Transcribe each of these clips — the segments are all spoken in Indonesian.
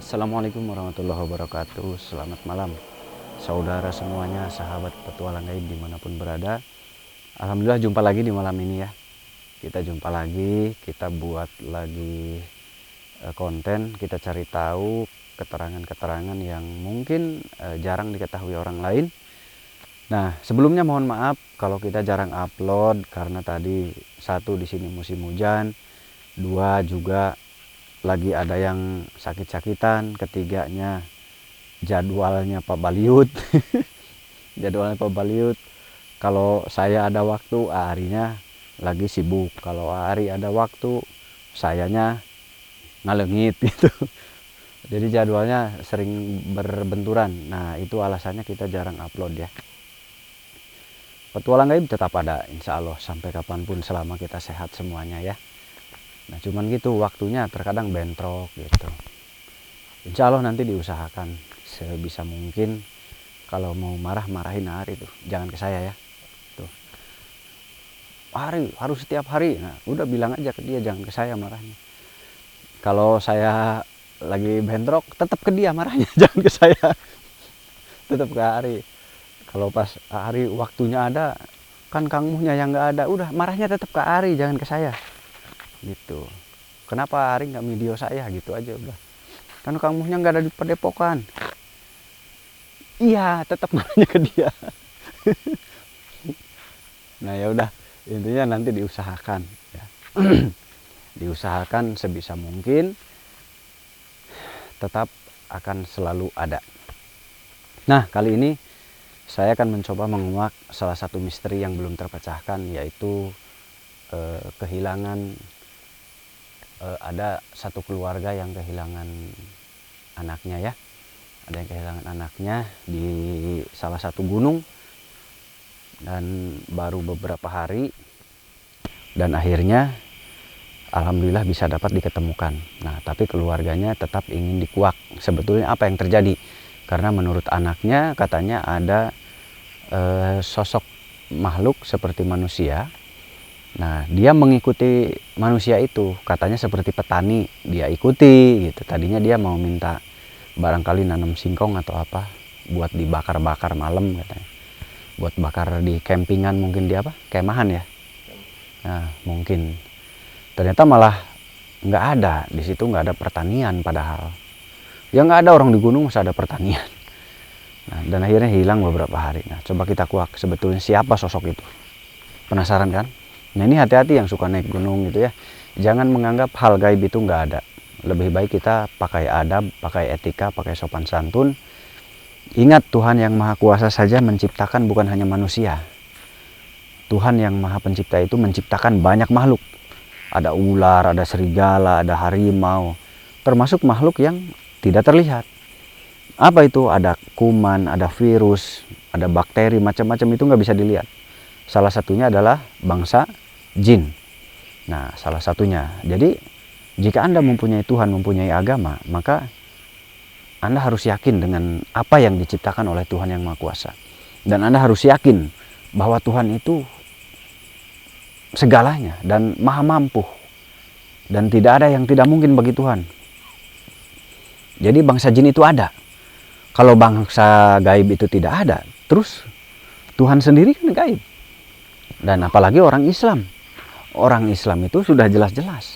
Assalamualaikum warahmatullahi wabarakatuh. Selamat malam saudara semuanya, sahabat petualang gaib dimanapun berada. Alhamdulillah jumpa lagi di malam ini ya. Kita jumpa lagi, kita buat lagi konten. Kita cari tahu keterangan-keterangan yang mungkin jarang diketahui orang lain. Nah, sebelumnya mohon maaf kalau kita jarang upload karena tadi satu di sini musim hujan, dua juga lagi ada yang sakit-sakitan, ketiganya jadwalnya Pak Baliut. Jadwalnya Pak Baliut. Kalau saya ada waktu, harinya lagi sibuk. Kalau hari ada waktu, sayanya ngalengit gitu. Jadi jadwalnya sering berbenturan. Nah, itu alasannya kita jarang upload ya. Petualang gaib tetap ada insya Allah sampai kapanpun selama kita sehat semuanya ya. Nah, cuman gitu waktunya terkadang bentrok gitu. Insya Allah nanti diusahakan sebisa mungkin. Kalau mau marah, marahin Ari tuh, jangan ke saya ya. Tuh, Ari harus setiap hari. Nah, udah bilang aja ke dia, jangan ke saya marahnya. Kalau saya lagi bentrok, tetap ke dia marahnya, jangan ke saya. Tetap ke Ari. Kalau pas Ari waktunya ada, kan Kang Muhnya yang nggak ada, udah marahnya tetap ke Ari, jangan ke saya. Gitu. Kenapa Ari nggak video saya gitu aja udah. Kan Kang Muhnya nggak ada di Padepokan. Iya, tetap marahnya ke dia. Nah ya udah, intinya nanti diusahakan ya. Diusahakan sebisa mungkin tetap akan selalu ada. Nah, kali ini saya akan mencoba menguak salah satu misteri yang belum terpecahkan, yaitu kehilangan ada satu keluarga yang kehilangan anaknya ya. Ada yang kehilangan anaknya di salah satu gunung, dan baru beberapa hari dan akhirnya alhamdulillah bisa dapat diketemukan. Nah, tapi keluarganya tetap ingin dikuak sebetulnya apa yang terjadi, karena menurut anaknya katanya ada sosok makhluk seperti manusia. Nah, dia mengikuti manusia itu, katanya seperti petani, dia ikuti gitu. Tadinya dia mau minta barangkali nanam singkong atau apa buat dibakar-bakar malam katanya. Buat bakar di campingan mungkin, dia apa? Kemahan ya. Nah, mungkin ternyata malah nggak ada di situ, nggak ada pertanian padahal. Ya nggak ada, orang di gunung masa ada pertanian. Nah, dan akhirnya hilang beberapa hari. Nah, coba kita kuak sebetulnya siapa sosok itu. Penasaran kan? Nah, ini hati-hati yang suka naik gunung gitu ya. Jangan menganggap hal gaib itu nggak ada. Lebih baik kita pakai adab, pakai etika, pakai sopan santun. Ingat, Tuhan yang Maha Kuasa saja menciptakan bukan hanya manusia. Tuhan yang Maha Pencipta itu menciptakan banyak makhluk. Ada ular, ada serigala, ada harimau. Termasuk makhluk yang tidak terlihat. Apa itu? Ada kuman, ada virus, ada bakteri, macam-macam itu nggak bisa dilihat. Salah satunya adalah bangsa jin. Nah, salah satunya. Jadi, jika Anda mempunyai Tuhan, mempunyai agama, maka Anda harus yakin dengan apa yang diciptakan oleh Tuhan yang Maha Kuasa. Dan Anda harus yakin bahwa Tuhan itu segalanya dan maha mampu. Dan tidak ada yang tidak mungkin bagi Tuhan. Jadi bangsa jin itu ada. Kalau bangsa gaib itu tidak ada, terus Tuhan sendiri kan gaib. Dan apalagi orang Islam. Orang Islam itu sudah jelas-jelas.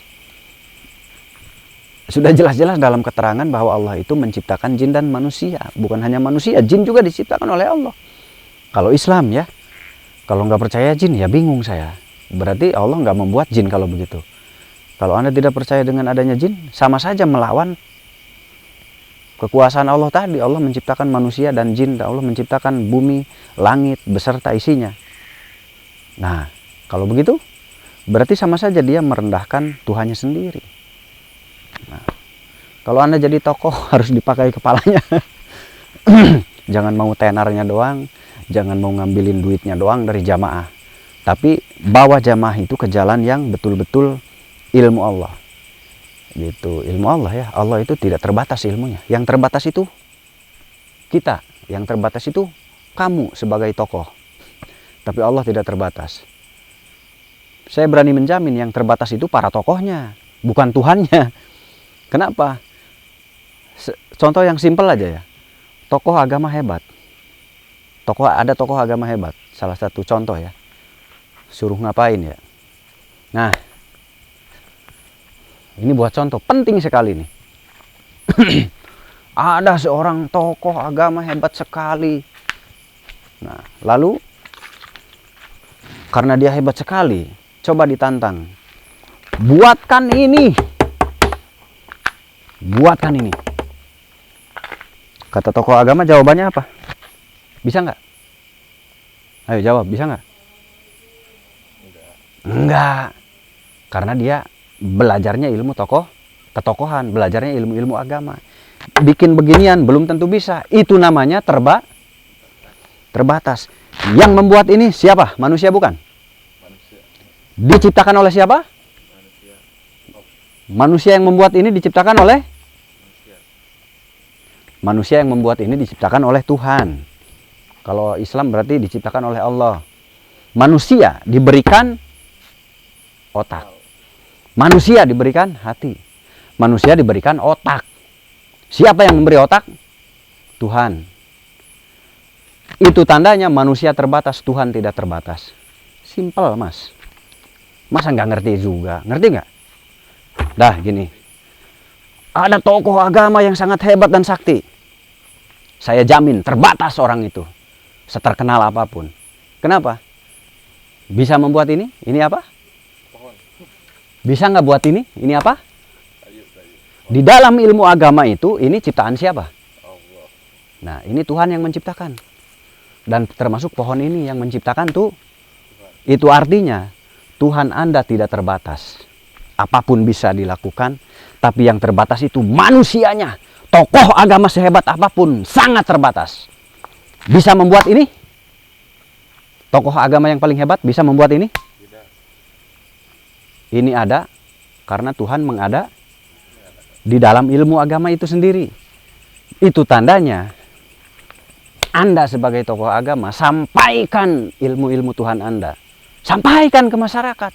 Sudah jelas-jelas dalam keterangan bahwa Allah itu menciptakan jin dan manusia. Bukan hanya manusia, jin juga diciptakan oleh Allah. Kalau Islam ya. Kalau nggak percaya jin ya bingung saya. Berarti Allah nggak membuat jin kalau begitu. Kalau Anda tidak percaya dengan adanya jin, sama saja melawan kekuasaan Allah tadi. Allah menciptakan manusia dan jin. Allah menciptakan bumi, langit, beserta isinya. Nah, kalau begitu, berarti sama saja dia merendahkan Tuhannya sendiri. Nah, kalau Anda jadi tokoh harus dipakai kepalanya. Jangan mau tenarnya doang, jangan mau ngambilin duitnya doang dari jamaah. Tapi bawa jamaah itu ke jalan yang betul-betul ilmu Allah. Gitu, ilmu Allah ya. Allah itu tidak terbatas ilmunya. Yang terbatas itu kita, yang terbatas itu kamu sebagai tokoh. Tapi Allah tidak terbatas. Saya berani menjamin yang terbatas itu para tokohnya, bukan Tuhannya. Kenapa? Contoh yang simpel aja ya. Tokoh agama hebat. Ada tokoh agama hebat. Salah satu contoh ya. Suruh ngapain ya? Nah, ini buat contoh penting sekali nih. Ada seorang tokoh agama hebat sekali. Nah, lalu karena dia hebat sekali, coba ditantang. Buatkan ini. Buatkan ini. Kata tokoh agama jawabannya apa? Bisa nggak? Ayo jawab, bisa nggak? Enggak. Karena dia belajarnya ilmu ketokohan, belajarnya ilmu-ilmu agama. Bikin beginian belum tentu bisa. Itu namanya terbatas. Yang membuat ini siapa? Manusia bukan? Diciptakan oleh siapa? Manusia yang membuat ini diciptakan oleh? Manusia yang membuat ini diciptakan oleh Tuhan. Kalau Islam berarti diciptakan oleh Allah. Manusia diberikan otak. Manusia diberikan hati. Manusia diberikan otak. Siapa yang memberi otak? Tuhan. Itu tandanya manusia terbatas, Tuhan tidak terbatas. Simpel, Mas. Masa nggak ngerti juga? Ngerti nggak? Dah gini. Ada tokoh agama yang sangat hebat dan sakti. Saya jamin terbatas orang itu. Seterkenal apapun. Kenapa? Bisa membuat ini? Ini apa? Bisa nggak buat ini? Ini apa? Di dalam ilmu agama itu, ini ciptaan siapa? Nah, ini Tuhan yang menciptakan. Dan termasuk pohon ini yang menciptakan tuh. Itu artinya, Tuhan Anda tidak terbatas. Apapun bisa dilakukan, tapi yang terbatas itu manusianya. Tokoh agama sehebat apapun, sangat terbatas. Bisa membuat ini? Tokoh agama yang paling hebat bisa membuat ini? Ini ada karena Tuhan mengada di dalam ilmu agama itu sendiri. Itu tandanya Anda sebagai tokoh agama sampaikan ilmu-ilmu Tuhan Anda. Sampaikan ke masyarakat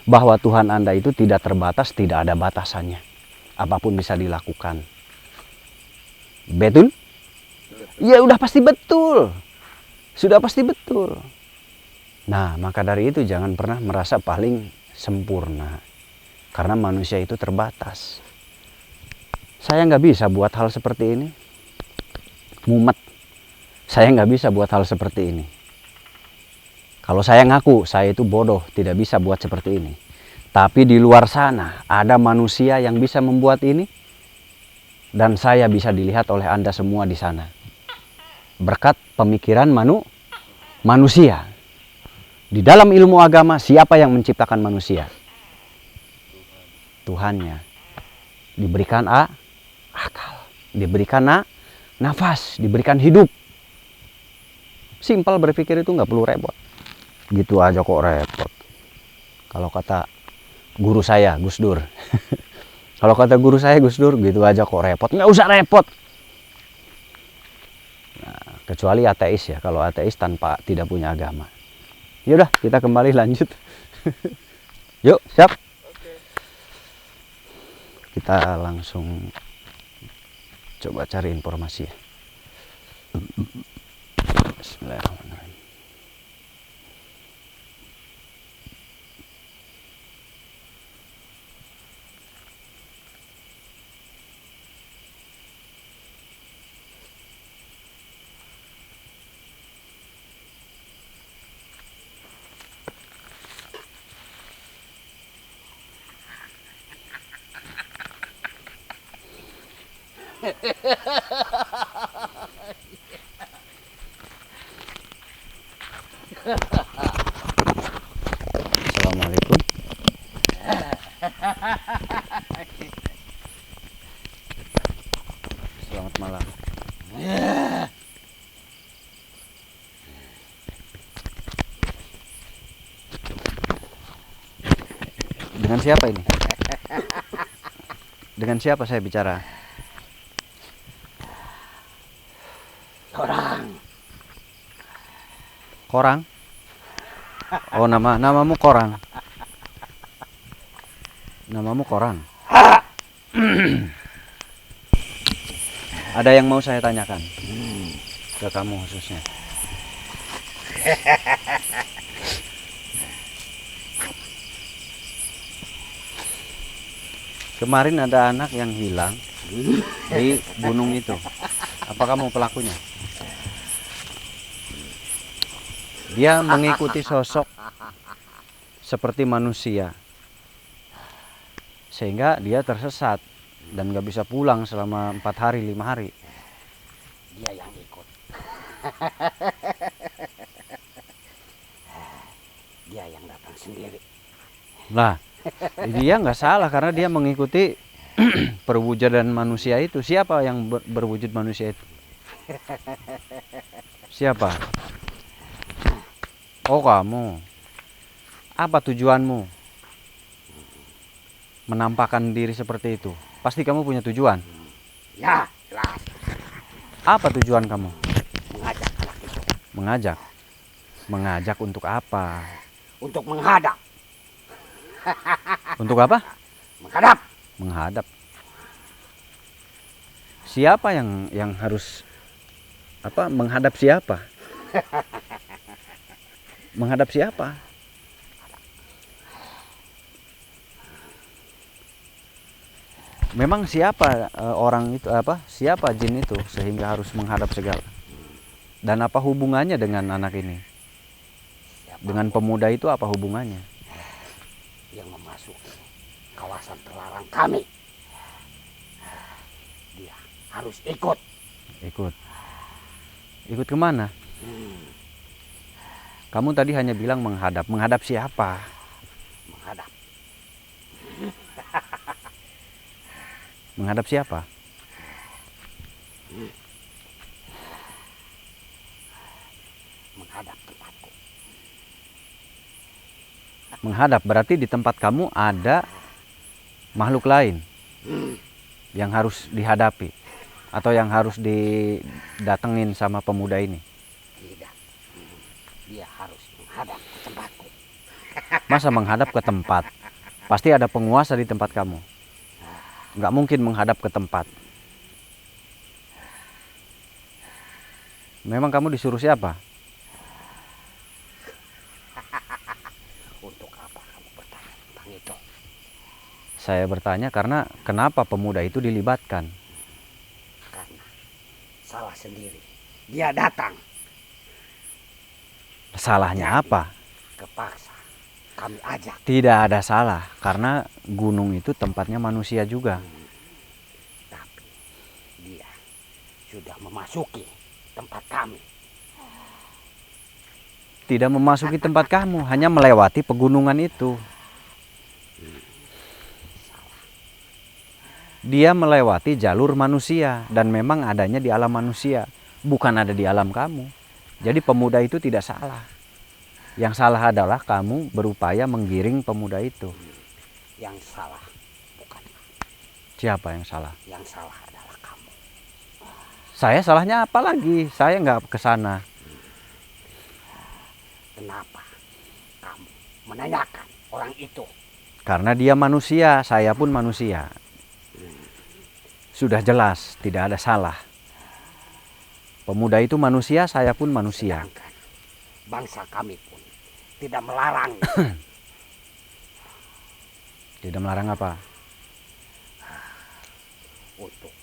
bahwa Tuhan Anda itu tidak terbatas, tidak ada batasannya. Apapun bisa dilakukan. Betul? Ya udah pasti betul. Sudah pasti betul. Nah, maka dari itu jangan pernah merasa paling sempurna. Karena manusia itu terbatas. Saya nggak bisa buat hal seperti ini. Mumet. Saya nggak bisa buat hal seperti ini. Kalau saya ngaku, saya itu bodoh, tidak bisa buat seperti ini. Tapi di luar sana, ada manusia yang bisa membuat ini. Dan saya bisa dilihat oleh Anda semua di sana. Berkat pemikiran manusia. Di dalam ilmu agama, siapa yang menciptakan manusia? Tuhannya. Diberikan akal. Diberikan nafas. Diberikan hidup. Simpel berpikir itu nggak perlu repot. Gitu aja kok repot. Kalau kata guru saya, Gus Dur. Kalau kata guru saya, Gus Dur, gitu aja kok repot. Nggak usah repot. Nah, kecuali ateis ya. Kalau ateis tidak punya agama. Yaudah, kita kembali lanjut. Yuk, siap? Kita langsung coba cari informasi ya. Bismillahirrahmanirrahim. Assalamualaikum. Selamat malam. Dengan siapa ini? Dengan siapa saya bicara? Korang? Oh, namamu Korang. Namamu Korang. Ada yang mau saya tanyakan ke kamu khususnya. Kemarin ada anak yang hilang di gunung itu. Apa kamu pelakunya? Dia mengikuti sosok seperti manusia, sehingga dia tersesat dan gak bisa pulang selama 4 hari 5 hari. Dia yang ikut. Dia yang datang sendiri. Nah, dia nggak salah karena dia mengikuti perwujudan manusia itu. Siapa yang berwujud manusia itu? Siapa? Oh, kamu. Apa tujuanmu menampakkan diri seperti itu? Pasti kamu punya tujuan. Ya, jelas. Apa tujuan kamu? Mengajak anak itu. Mengajak. Mengajak untuk apa? Untuk menghadap. Untuk apa? Menghadap. Menghadap. Siapa yang harus apa? Menghadap siapa? Menghadap siapa? Memang siapa orang itu apa? Siapa jin itu sehingga harus menghadap segala? Dan apa hubungannya dengan anak ini? Dengan pemuda itu apa hubungannya? Yang memasuki kawasan terlarang kami. Dia harus ikut. Ikut. Ikut kemana? Kamu tadi hanya bilang menghadap. Menghadap siapa? Menghadap. Menghadap siapa? Menghadap tempatku. Menghadap berarti di tempat kamu ada makhluk lain yang harus dihadapi atau yang harus didatengin sama pemuda ini. Tidak. Dia harus menghadap ke tempatku. Masa menghadap ke tempat? Pasti ada penguasa di tempat kamu. Nggak mungkin menghadap ke tempat. Memang kamu disuruh siapa? Untuk apa kamu bertanya tentang itu? Saya bertanya karena kenapa pemuda itu dilibatkan? Karena salah sendiri. Dia datang. Salahnya apa? Kepaksa kami ajak. Tidak ada salah karena gunung itu tempatnya manusia juga. Tapi dia sudah memasuki tempat kami. Tidak memasuki tempat kamu, hanya melewati pegunungan itu. Dia melewati jalur manusia dan memang adanya di alam manusia, bukan ada di alam kamu. Jadi pemuda itu tidak salah. Yang salah adalah kamu berupaya menggiring pemuda itu. Yang salah bukan. Siapa yang salah? Yang salah adalah kamu. Saya salahnya apa lagi? Saya nggak ke sana. Kenapa kamu menanyakan orang itu? Karena dia manusia, saya pun manusia. Sudah jelas, tidak ada salah. Pemuda itu manusia, saya pun manusia. Sedangkan bangsa kami pun tidak melarang. Tidak melarang apa? Untuk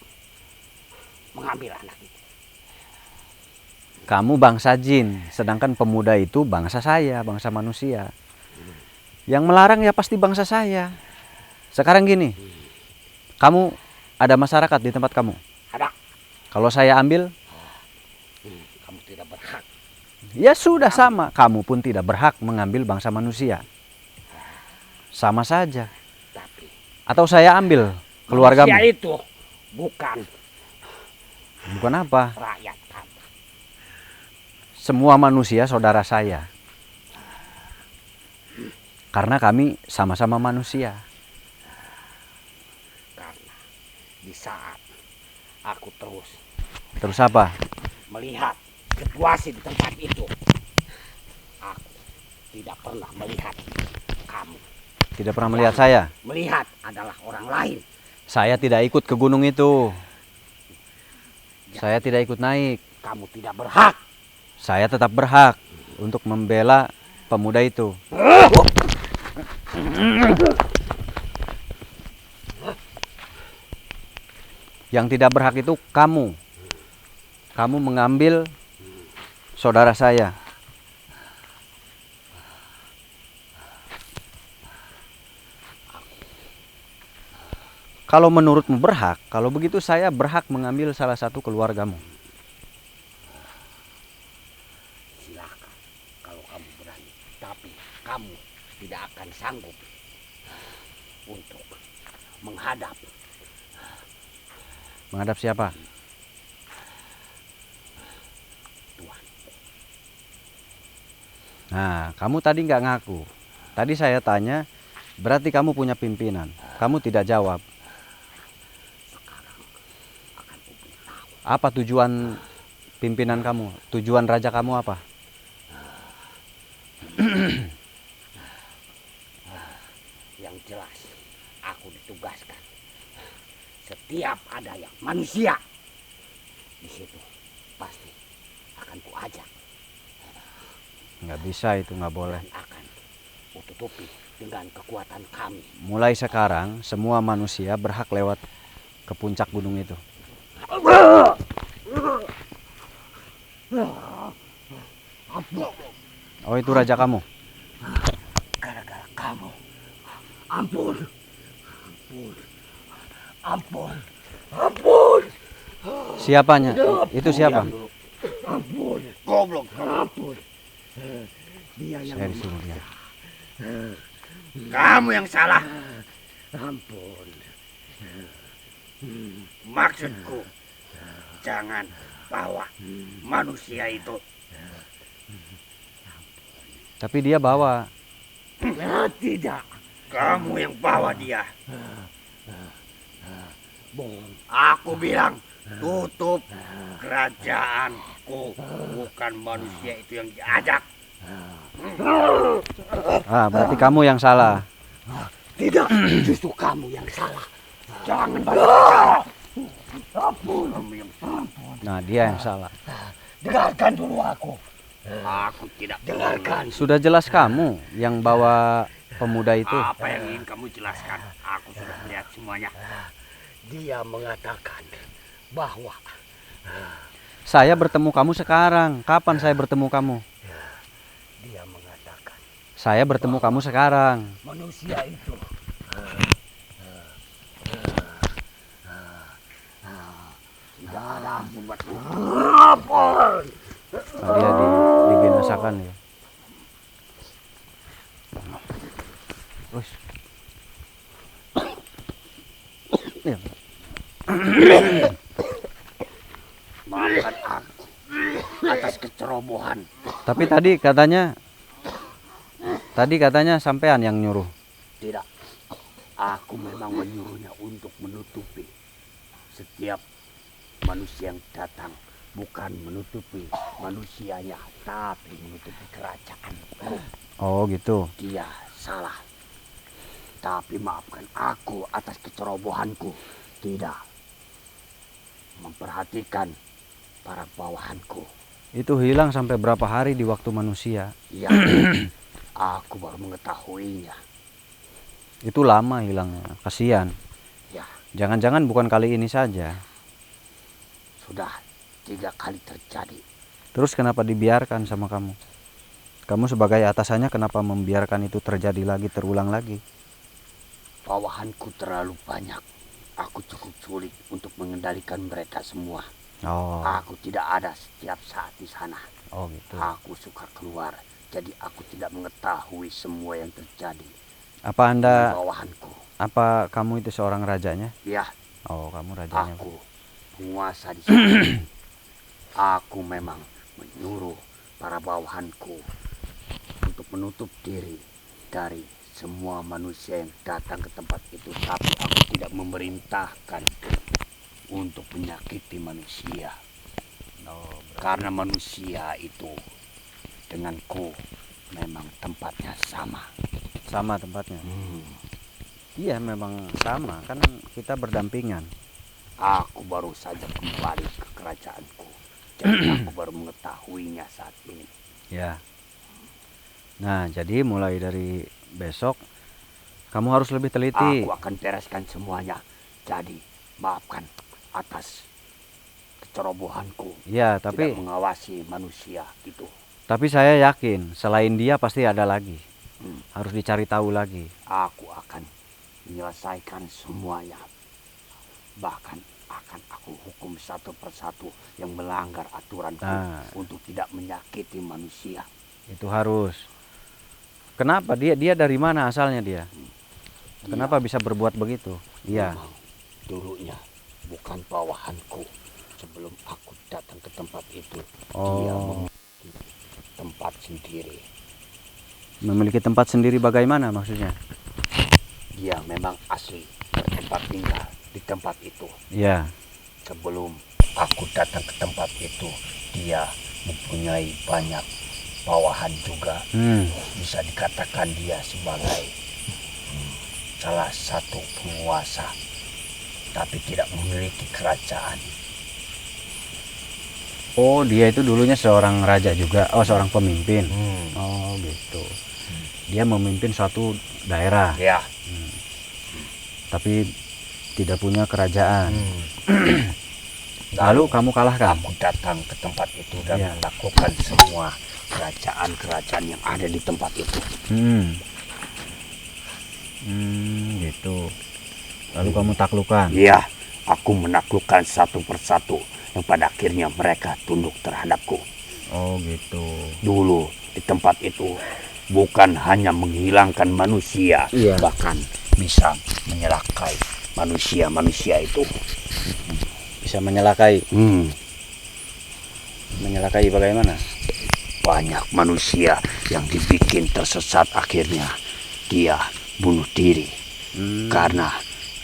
mengambil anak itu. Kamu bangsa jin, sedangkan pemuda itu bangsa saya, bangsa manusia. Yang melarang ya pasti bangsa saya. Sekarang gini, kamu ada masyarakat di tempat kamu. Ada. Kalau saya ambil, Kamu tidak berhak. ya sudah sama. Kamu pun tidak berhak mengambil bangsa manusia. Sama saja. Tapi Atau saya ambil keluargamu. manusia itu bukan Bukan apa? rakyat kamu. Semua manusia saudara saya. Karena kami sama-sama manusia. Karena di saat aku Terus apa? melihat situasi di tempat itu, aku tidak pernah melihat kamu. Tidak pernah melihat saya. Melihat adalah orang lain. Saya tidak ikut ke gunung itu. Saya tidak ikut naik. Kamu tidak berhak. Saya tetap berhak untuk membela pemuda itu. Yang tidak berhak itu kamu. Kamu mengambil saudara saya. Kalau menurutmu berhak, kalau begitu saya berhak mengambil salah satu keluargamu. Silakan kalau kamu berani. Tapi kamu tidak akan sanggup untuk menghadap. Menghadap siapa? Tuhan. Nah, kamu tadi nggak ngaku. Tadi saya tanya, berarti kamu punya pimpinan. Kamu tidak jawab. Apa tujuan pimpinan kamu? Tujuan raja kamu apa? Yang jelas, aku ditugaskan. Setiap ada yang manusia di situ pasti akan kuajak. Nggak bisa itu, nggak boleh. Dan akan kututupi dengan kekuatan kami. Mulai sekarang, semua manusia berhak lewat ke puncak gunung itu. Oh, itu raja kamu? Gara-gara kamu. Ampun. Ampun. Ampun. Siapanya? Itu siapa? Ampun. Goblok. Ampun. Dia yang Saya disuruh dia. Kamu yang salah. Ampun. Maksudku, jangan bawa manusia itu. Tapi dia bawa. Tidak. Kamu yang bawa dia. Aku bilang tutup kerajaanku. Bukan manusia itu yang diajak. Ah, berarti kamu yang salah. Tidak, justru kamu yang salah. Jangan banyak bicara. Ampun. Nah, dia yang salah. Dengarkan dulu aku. Aku tidak dengarkan. Sudah jelas kamu yang bawa pemuda itu. Apa yang ingin kamu jelaskan? Aku sudah melihat semuanya. Dia mengatakan bahwa Saya bertemu kamu sekarang. Kapan saya bertemu kamu? dia mengatakan Saya bertemu kamu sekarang. manusia itu tidak ada ampun buatmu. Nah, dia dibinasakan ya. Wis. Ya. Maafkan aku atas kecerobohan. Tapi tadi katanya sampean yang nyuruh. Tidak, aku memang menyuruhnya untuk menutupi setiap manusia yang datang. Bukan menutupi manusianya, tapi menutupi kerajaanku. Oh gitu. Dia salah. Tapi maafkan aku atas kecerobohanku. Tidak memperhatikan para bawahanku. Itu hilang sampai berapa hari di waktu manusia? Ya, aku baru mengetahuinya. Itu lama hilangnya. Kasihan. Ya, Jangan-jangan bukan kali ini saja. sudah 3 kali terjadi. Terus kenapa dibiarkan sama kamu? Kamu sebagai atasannya kenapa membiarkan itu terjadi lagi, terulang lagi? Bawahanku terlalu banyak. Aku cukup sulit untuk mengendalikan mereka semua. Oh, Aku tidak ada setiap saat di sana. oh gitu. Aku suka keluar, jadi aku tidak mengetahui semua yang terjadi Apa di Anda, bawahanku. apa kamu itu seorang rajanya? Ya, Oh, kamu rajanya. aku penguasa di sini. Aku memang menyuruh para bawahanku untuk menutup diri dari semua manusia yang datang ke tempat itu. Tapi aku tidak memerintahkan untuk menyakiti manusia. Oh, Karena manusia itu denganku memang tempatnya sama. sama tempatnya. Iya, memang sama. Kan kita berdampingan. Aku baru saja kembali ke kerajaanku. Jadi aku baru mengetahuinya saat ini. Ya. Nah, jadi mulai dari besok kamu harus lebih teliti. Aku akan bereskan semuanya. Jadi, maafkan atas kecerobohanku. Ya, Tidak tapi mengawasi manusia itu. saya yakin selain dia pasti ada lagi. Hmm. Harus dicari tahu lagi. Aku akan menyelesaikan semuanya. Bahkan akan aku hukum satu persatu yang melanggar aturanku untuk tidak menyakiti manusia. Itu harus. Kenapa dia dari mana asalnya dia? Kenapa bisa berbuat begitu? Iya. Dulunya bukan bawahanku. Sebelum aku datang ke tempat itu, Oh. dia memiliki tempat sendiri. Memiliki tempat sendiri bagaimana maksudnya? Dia memang asli bertempat tinggal di tempat itu. Iya. Sebelum aku datang ke tempat itu, dia mempunyai banyak bawahan juga. Bisa dikatakan dia sebagai salah satu penguasa, tapi tidak memiliki kerajaan. Oh, dia itu dulunya seorang raja juga. Oh, seorang pemimpin. Oh, gitu. Dia memimpin suatu daerah. Ya. Tapi tidak punya kerajaan. Lalu kamu kalahkan? Aku datang ke tempat itu dan menaklukkan semua kerajaan-kerajaan yang ada di tempat itu. Gitu. Lalu kamu taklukkan? Iya, aku menaklukkan satu persatu yang pada akhirnya mereka tunduk terhadapku. Oh, gitu. Dulu di tempat itu bukan hanya menghilangkan manusia, bahkan bisa menyelakai manusia-manusia itu. Bisa menyelakai? Menyelakai bagaimana? Banyak manusia yang dibikin tersesat, akhirnya dia bunuh diri karena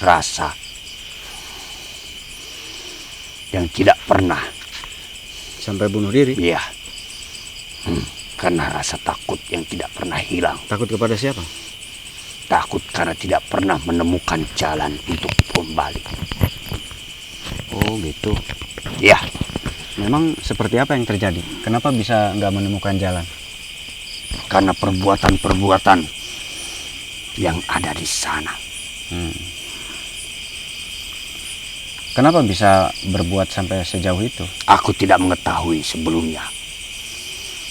rasa yang tidak pernah. Sampai bunuh diri? Iya. Karena rasa takut yang tidak pernah hilang. Takut kepada siapa? Takut karena tidak pernah menemukan jalan untuk kembali. Oh, gitu. Ya. Memang seperti apa yang terjadi? Kenapa bisa nggak menemukan jalan? Karena perbuatan-perbuatan yang ada di sana. Kenapa bisa berbuat sampai sejauh itu? Aku tidak mengetahui sebelumnya.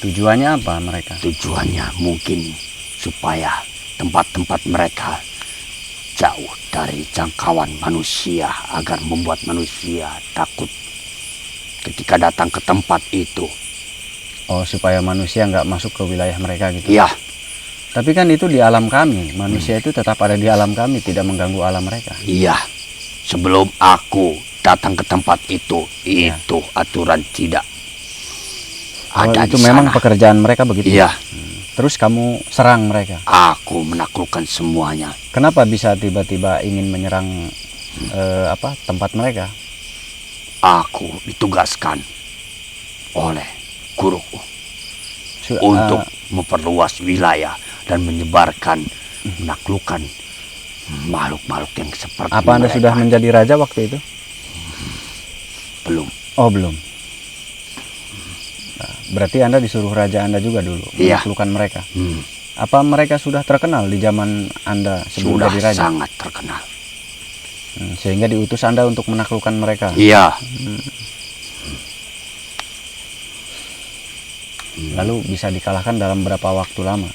Tujuannya apa mereka? Tujuannya mungkin supaya tempat-tempat mereka jauh dari jangkauan manusia, agar membuat manusia takut ketika datang ke tempat itu. Oh, supaya manusia nggak masuk ke wilayah mereka gitu? Iya. Tapi kan itu di alam kami. Manusia itu tetap ada di alam kami, tidak mengganggu alam mereka. Iya. Sebelum aku datang ke tempat itu aturan tidak ada itu di memang sana. Pekerjaan mereka begitu? Iya. Terus kamu serang mereka? Aku menaklukkan semuanya. Kenapa bisa tiba-tiba ingin menyerang tempat mereka? Aku ditugaskan oleh guruku untuk memperluas wilayah dan menyebarkan, menaklukkan makhluk-makhluk yang seperti Apa Anda mereka. sudah menjadi raja waktu itu? Belum. Oh, belum. Nah, berarti Anda disuruh raja Anda juga dulu menaklukkan mereka. Apa mereka sudah terkenal di zaman Anda sebelum Sudah jadi raja? sangat terkenal. Sehingga diutus Anda untuk menaklukkan mereka? Iya. Lalu bisa dikalahkan dalam berapa waktu lama?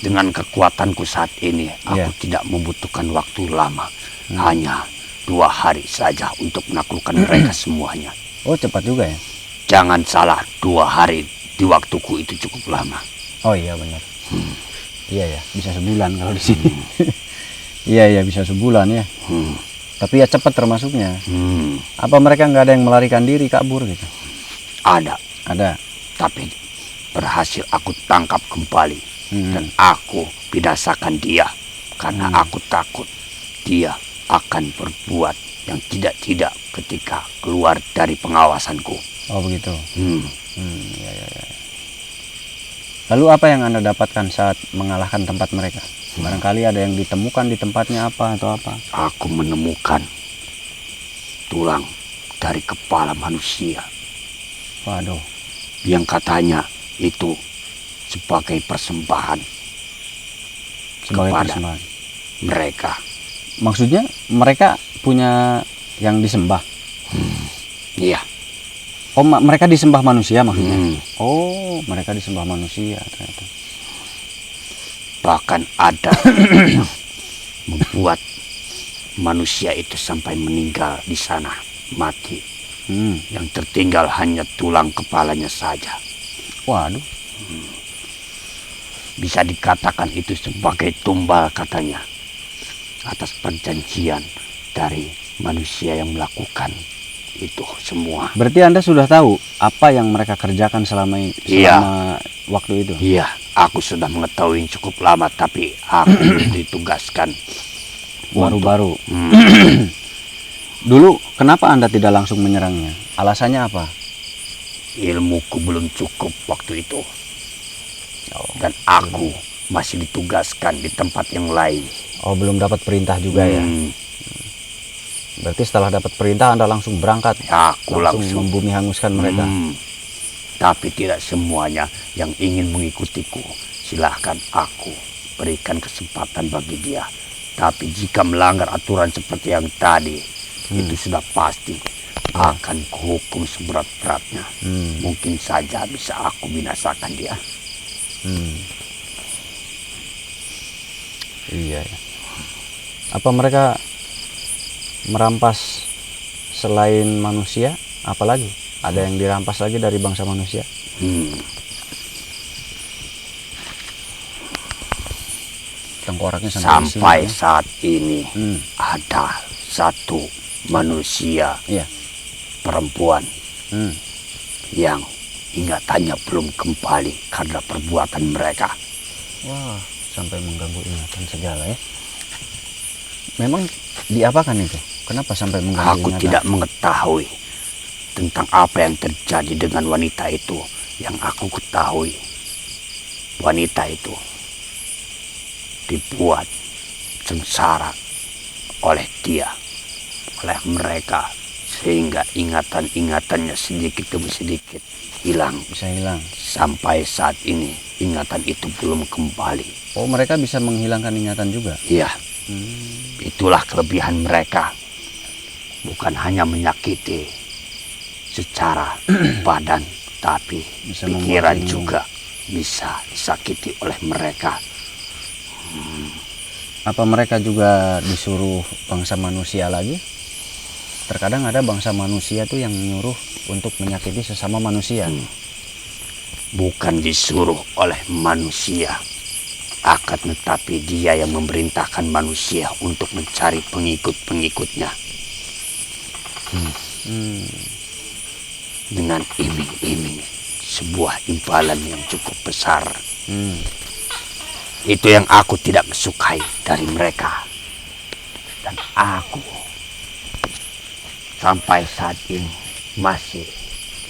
Dengan kekuatanku saat ini, aku tidak membutuhkan waktu lama. Hanya 2 hari saja untuk menaklukkan mereka semuanya. Oh, cepat juga ya? Jangan salah, 2 hari di waktuku itu cukup lama. Oh iya, benar. Iya ya, bisa sebulan kalau di sini. Iya, bisa sebulan ya. Tapi ya cepat termasuknya. Apa mereka nggak ada yang melarikan diri, kabur gitu? Ada. Ada. Tapi berhasil aku tangkap kembali. Dan aku binasakan dia. Karena aku takut dia akan berbuat yang tidak-tidak ketika keluar dari pengawasanku. Oh begitu. Ya. Lalu apa yang Anda dapatkan saat mengalahkan tempat mereka? Barangkali ada yang ditemukan di tempatnya apa atau apa? Aku menemukan tulang dari kepala manusia. Waduh. Yang katanya itu sebagai persembahan Sebagai kepada persembahan. mereka. Maksudnya mereka punya yang disembah. Iya. Oh, mereka disembah manusia maksudnya. Hmm. Oh, mereka disembah manusia ternyata. Bahkan ada yang membuat manusia itu sampai meninggal di sana, mati. Yang tertinggal hanya tulang kepalanya saja. Waduh. Bisa dikatakan itu sebagai tumbal katanya atas perjanjian dari manusia yang melakukan itu semua. Berarti Anda sudah tahu apa yang mereka kerjakan selama waktu itu? Iya, aku sudah mengetahui cukup lama, tapi aku belum ditugaskan. Baru-baru. Dulu kenapa Anda tidak langsung menyerangnya? Alasannya apa? Ilmuku belum cukup waktu itu. Dan aku masih ditugaskan di tempat yang lain. Oh, belum dapat perintah juga ya? Berarti setelah dapat perintah Anda langsung berangkat? Aku langsung membumi hanguskan mereka? Tapi tidak semuanya yang ingin mengikutiku. Silahkan aku berikan kesempatan bagi dia. Tapi jika melanggar aturan seperti yang tadi, itu sudah pasti akan kuhukum seberat-beratnya. Mungkin saja bisa aku binasakan dia. Iya. Apa mereka merampas selain manusia? Apalagi? Ada yang dirampas lagi dari bangsa manusia? Tengkoraknya sampai saat ini ada satu manusia perempuan yang ingatannya belum kembali karena perbuatan mereka. Wah, sampai mengganggu ingatan segala ya. Memang diapakan itu? Kenapa sampai mengganggu ingatan? Aku tidak mengetahui tentang apa yang terjadi dengan wanita itu. Yang aku ketahui, wanita itu dibuat sengsara oleh dia, oleh mereka, sehingga ingatan-ingatannya sedikit demi sedikit hilang. Bisa hilang. Sampai saat ini ingatan itu belum kembali. Oh, mereka bisa menghilangkan ingatan juga? Iya. Itulah kelebihan mereka. Bukan hanya menyakiti secara badan, tapi bisa pikiran juga bisa disakiti oleh mereka. Apa mereka juga disuruh bangsa manusia lagi? Terkadang ada bangsa manusia tuh yang nyuruh untuk menyakiti sesama manusia. Bukan disuruh oleh manusia, akan tetapi dia yang memerintahkan manusia untuk mencari pengikut-pengikutnya. Dengan iming-iming sebuah imbalan yang cukup besar. Itu yang aku tidak sukai dari mereka. Dan aku sampai saat ini masih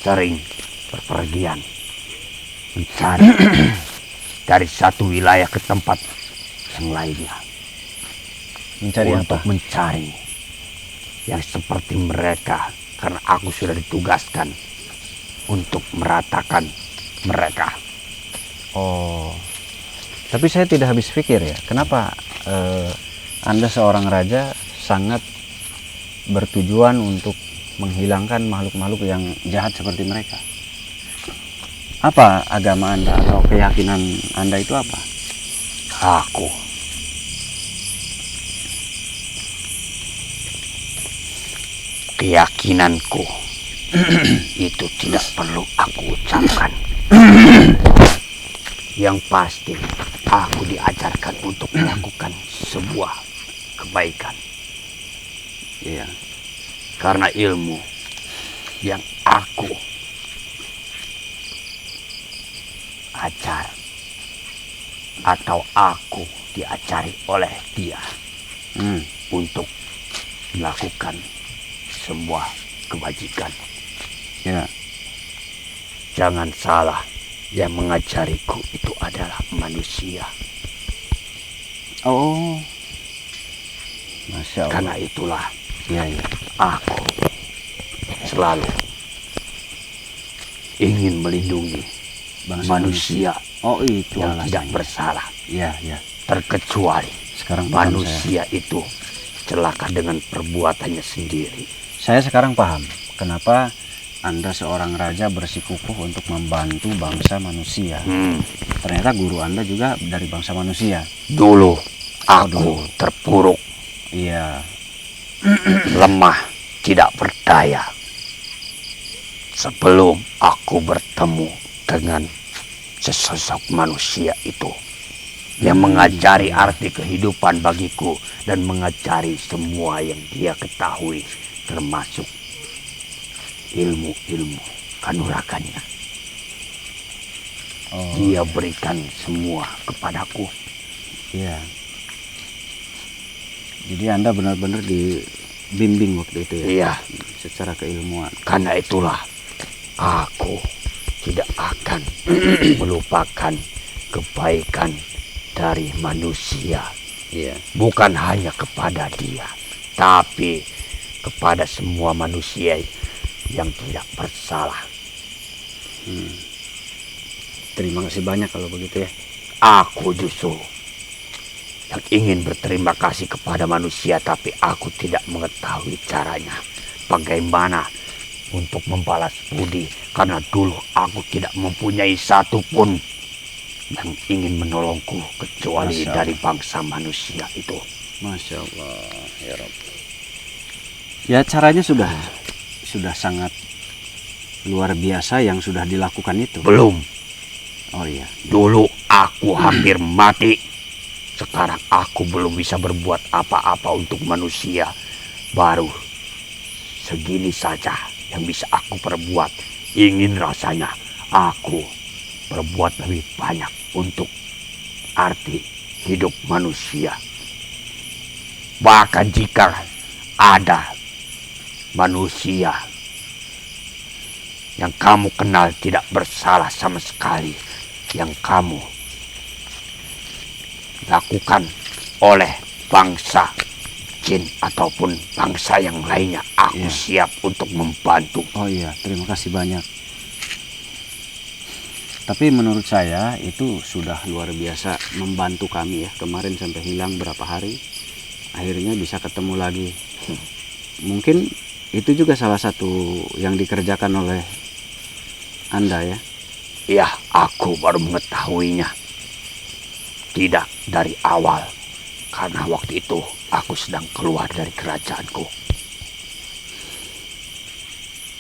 sering berpergian mencari dari satu wilayah ke tempat yang lainnya. Mencari untuk apa? Mencari yang seperti mereka, karena aku sudah ditugaskan untuk meratakan mereka. Oh, tapi saya tidak habis pikir ya, kenapa Anda seorang raja sangat bertujuan untuk menghilangkan makhluk-makhluk yang jahat seperti mereka? Apa agama Anda atau keyakinan Anda itu apa? Aku keyakinanku itu tidak perlu aku ucapkan. Yang pasti aku diajarkan untuk melakukan sebuah kebaikan. Iya. Karena ilmu yang aku ajar atau aku diajari oleh dia untuk melakukan semua kebajikan. Ya. Jangan salah, yang mengajariku itu adalah manusia. Oh, Masya Allah. Karena itulah Iya, iya. Aku selalu ingin melindungi Bangsa manusia Oh, itu yang tidak alasannya. bersalah. Iya, iya. Terkecuali Sekarang paham manusia itu celaka dengan perbuatannya sendiri. Saya sekarang paham kenapa Anda seorang raja bersikukuh untuk membantu bangsa manusia. Ternyata guru Anda juga dari bangsa manusia. Dulu aku dulu. terpuruk, Iya. lemah, tidak berdaya. Sebelum aku bertemu dengan sesosok manusia itu yang mengajari arti kehidupan bagiku dan mengajari semua yang dia ketahui, termasuk ilmu-ilmu kanuragannya. Oh, Dia berikan semua kepadaku. iya. Jadi Anda benar-benar dibimbing waktu itu ya? Iya, Secara keilmuan. karena itulah aku tidak akan melupakan kebaikan dari manusia. Iya. Bukan hanya kepada dia, tapi kepada semua manusia yang tidak bersalah. Terima kasih banyak kalau begitu ya. Aku justru yang ingin berterima kasih kepada manusia, tapi aku tidak mengetahui caranya. Bagaimana untuk membalas budi, karena dulu aku tidak mempunyai satupun yang ingin menolongku kecuali Masya dari bangsa manusia itu. Masya Allah, ya Rabb. Ya, caranya sudah sangat luar biasa yang sudah dilakukan itu. Belum. Oh iya. Dulu aku hampir mati. Sekarang aku belum bisa berbuat apa-apa untuk manusia. Baru segini saja yang bisa aku perbuat. Ingin rasanya aku berbuat lebih banyak untuk arti hidup manusia. Bahkan jika ada manusia yang kamu kenal tidak bersalah sama sekali, yang kamu lakukan oleh bangsa jin ataupun bangsa yang lainnya, aku siap untuk membantu. Oh iya, terima kasih banyak. Tapi menurut saya itu sudah luar biasa membantu kami ya. Kemarin sampai hilang berapa hari, akhirnya bisa ketemu lagi. Mungkin itu juga salah satu yang dikerjakan oleh Anda ya. Ya, aku baru mengetahuinya. Tidak dari awal, karena waktu itu aku sedang keluar dari kerajaanku.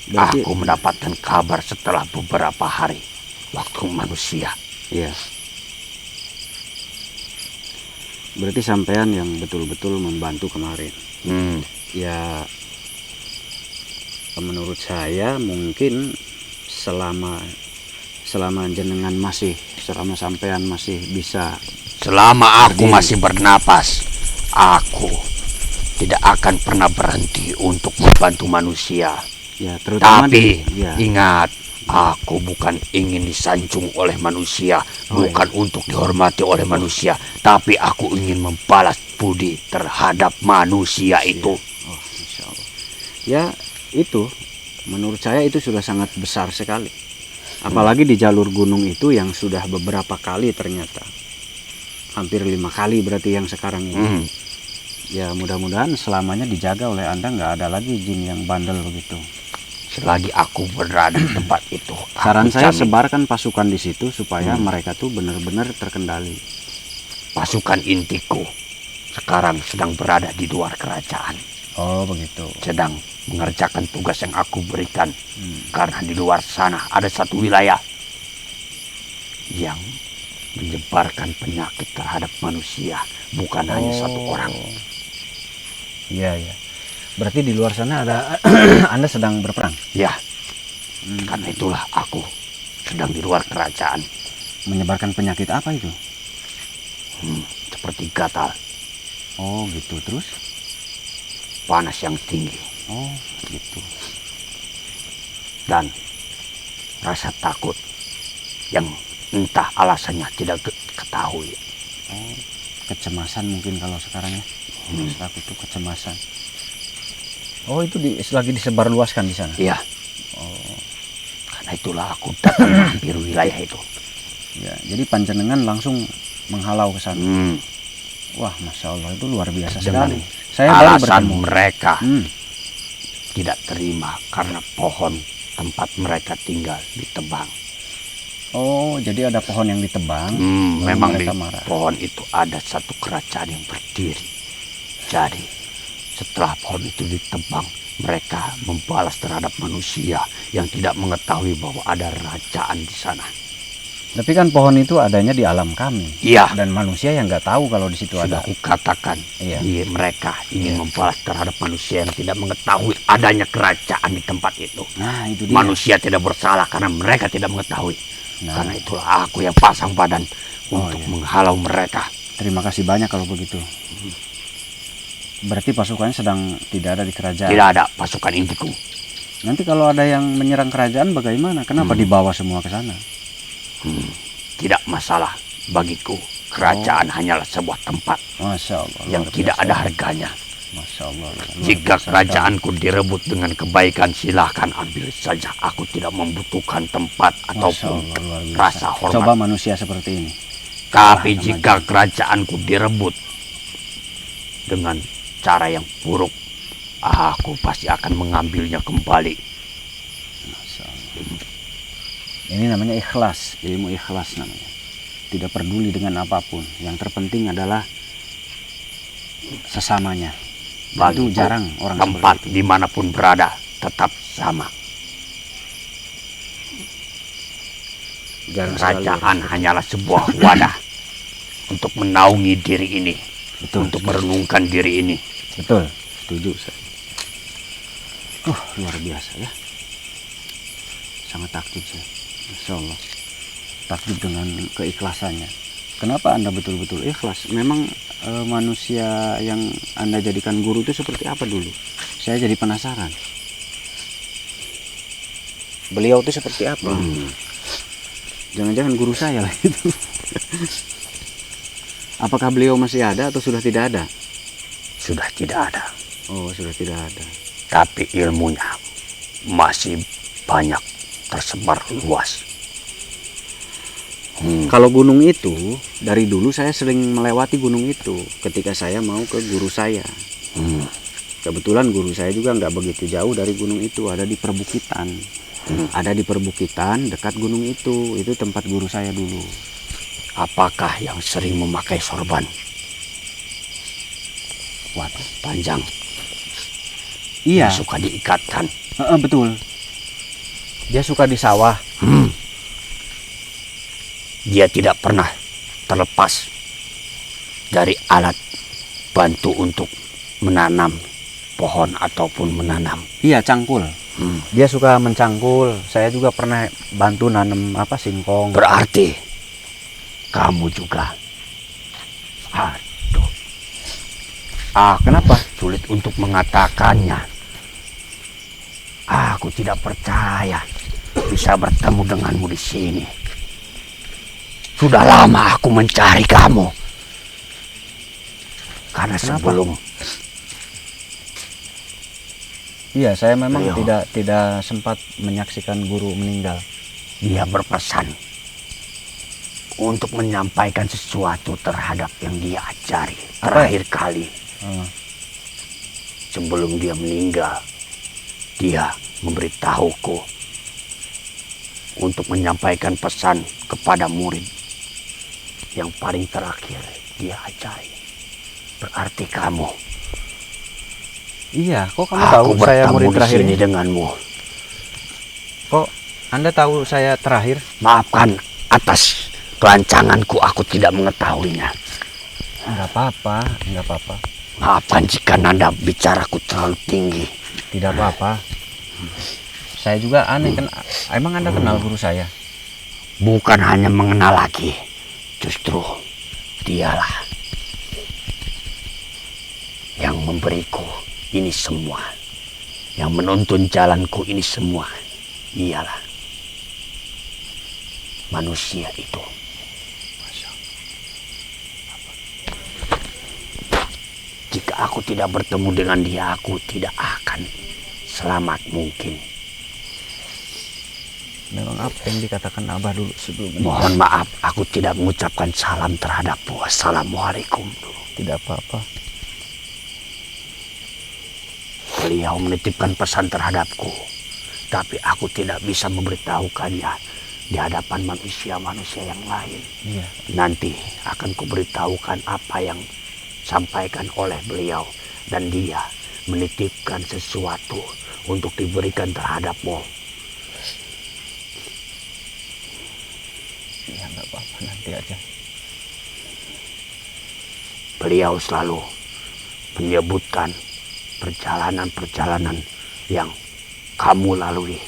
Berarti, aku mendapatkan kabar setelah beberapa hari waktu manusia. Iya. Berarti sampean yang betul-betul membantu kemarin. Ya, menurut saya mungkin selama jenengan masih, selama sampean masih bisa, selama aku masih bernapas, aku tidak akan pernah berhenti untuk membantu manusia. Ya, terutama tapi ingat, aku bukan ingin disanjung oleh manusia, bukan untuk dihormati oleh manusia, tapi aku ingin membalas budi terhadap manusia itu. Oh, Insya Allah. Ya, itu menurut saya itu sudah sangat besar sekali. Apalagi di jalur gunung itu yang sudah beberapa kali ternyata. Hampir 5 kali berarti yang sekarang ini. Ya, mudah-mudahan selamanya dijaga oleh Anda, nggak ada lagi jin yang bandel begitu. Selagi aku berada di tempat itu, saran saya sebarkan pasukan di situ supaya mereka tuh benar-benar terkendali. Pasukan intiku sekarang sedang berada di luar kerajaan. Oh begitu. Sedang mengerjakan tugas yang aku berikan. Karena di luar sana ada satu wilayah yang menyebarkan penyakit terhadap manusia, bukan hanya satu orang. Iya, iya. Berarti di luar sana ada Anda sedang berperang? Ya, karena itulah aku sedang di luar kerajaan. Menyebarkan penyakit apa itu? Seperti gatal. Oh gitu, terus? Panas yang tinggi. Oh gitu. Dan rasa takut yang entah alasannya tidak ketahui. Oh, kecemasan mungkin kalau sekarang ya. Takut itu kecemasan. Oh, itu lagi disebarluaskan di sana. Iya. Oh, Karena itulah aku datang hampir wilayah itu. ya. Jadi panjenengan langsung menghalau ke sana. Hmm. Wah, masya Allah, itu luar biasa Dengan sekali. Saya baru alasan bertemu. mereka Hmm. tidak terima karena pohon tempat mereka tinggal ditebang. Oh, jadi ada pohon yang ditebang. lalu Memang di mereka marah. pohon itu ada satu kerajaan yang berdiri. Jadi setelah pohon itu ditebang, mereka membalas terhadap manusia yang tidak mengetahui bahwa ada kerajaan di sana. Tapi kan pohon itu adanya di alam kami. Iya. Dan manusia yang nggak tahu kalau di situ Sudah ada. kukatakan, Iya. mereka ingin Iya. membalas terhadap manusia yang tidak mengetahui adanya kerajaan di tempat itu. Nah, itu dia. Manusia tidak bersalah karena mereka tidak mengetahui. Nah. Karena itulah aku yang pasang badan untuk iya. menghalau mereka. Terima kasih banyak kalau begitu. Berarti pasukannya sedang tidak ada di kerajaan. Tidak ada pasukan intiku. Nanti kalau ada yang menyerang kerajaan bagaimana? Kenapa dibawa semua ke sana? Tidak masalah bagiku. Kerajaan hanyalah sebuah tempat Masya Allah. yang luar tidak biasa. ada harganya. Masya Allah. luar Jika biasa kerajaanku direbut dengan kebaikan, silahkan ambil saja. Aku tidak membutuhkan tempat sekali. Masya ataupun Allah, luar biasa. rasa hormat. Coba manusia seperti ini. Tapi Wah, jika kerajaanku direbut dengan cara yang buruk, aku pasti akan mengambilnya kembali. Masya Allah. Ini namanya ikhlas, ilmu ikhlas namanya. Tidak peduli dengan apapun. Yang terpenting adalah sesamanya. Itu Bagiku, jarang orang tempat seperti itu. dimanapun berada tetap sama. Jarang sekali Kerajaan orang seperti hanyalah sebuah wadah untuk menaungi diri ini, Betul. untuk merenungkan diri ini. itu. Betul, setuju saya. Luar biasa ya. Sangat takjub saya. Masya Allah. Takjub dengan keikhlasannya. Kenapa Anda betul-betul ikhlas? Memang manusia yang Anda jadikan guru itu seperti apa dulu? Saya jadi penasaran. Beliau itu seperti apa? Jangan-jangan guru saya lah itu. Apakah beliau masih ada atau sudah tidak ada? Sudah tidak ada, Oh, sudah tidak ada. tapi ilmunya masih banyak tersebar luas. Kalau gunung itu, dari dulu saya sering melewati gunung itu ketika saya mau ke guru saya. Kebetulan guru saya juga nggak begitu jauh dari gunung itu, ada di perbukitan. Ada di perbukitan dekat gunung itu tempat guru saya dulu. Apakah yang sering memakai sorban? Waduh. Panjang, Iya, yang suka diikatkan. betul. Dia suka di sawah. Dia tidak pernah terlepas dari alat bantu untuk menanam pohon ataupun menanam. Iya, cangkul. Dia suka mencangkul. Saya juga pernah bantu nanam singkong. Berarti kamu juga. Aduh. Kenapa? Sulit untuk mengatakannya. Aku tidak percaya bisa bertemu denganmu di sini. Sudah lama aku mencari kamu. Karena Kenapa? sebelum Iya, saya memang Beliau. tidak sempat menyaksikan guru meninggal. dia berpesan untuk menyampaikan sesuatu terhadap yang dia ajari terakhir kali. Sebelum dia meninggal, dia memberitahuku untuk menyampaikan pesan kepada murid yang paling terakhir dia ajari. Berarti kamu. Iya, kok kamu Aku tahu saya bertemu murid di terakhir sini ini? denganmu. Kok Anda tahu saya terakhir? Maafkan atas kelancanganku, aku tidak mengetahuinya. Enggak apa-apa, enggak apa-apa. Maafkan jika nada bicaraku terlalu tinggi. Tidak apa-apa. Saya juga aneh kan. Emang Anda kenal guru saya? Bukan hanya mengenal lagi, justru dialah yang memberiku ini semua, yang menuntun jalanku ini semua. Ialah manusia itu. Jika aku tidak bertemu dengan dia, aku tidak akan selamat mungkin. Memang apa yang dikatakan Abah dulu sebelumnya? Mohon maaf, aku tidak mengucapkan salam terhadapmu. Assalamualaikum dulu. Tidak apa-apa. Beliau menitipkan pesan terhadapku, tapi aku tidak bisa memberitahukannya di hadapan manusia-manusia yang lain. Iya. Nanti akan kuberitahukan apa yang sampaikan oleh beliau, dan dia menitipkan sesuatu untuk diberikan terhadapmu. Ya nggak apa-apa, nanti aja. Beliau selalu menyebutkan perjalanan-perjalanan yang kamu lalui.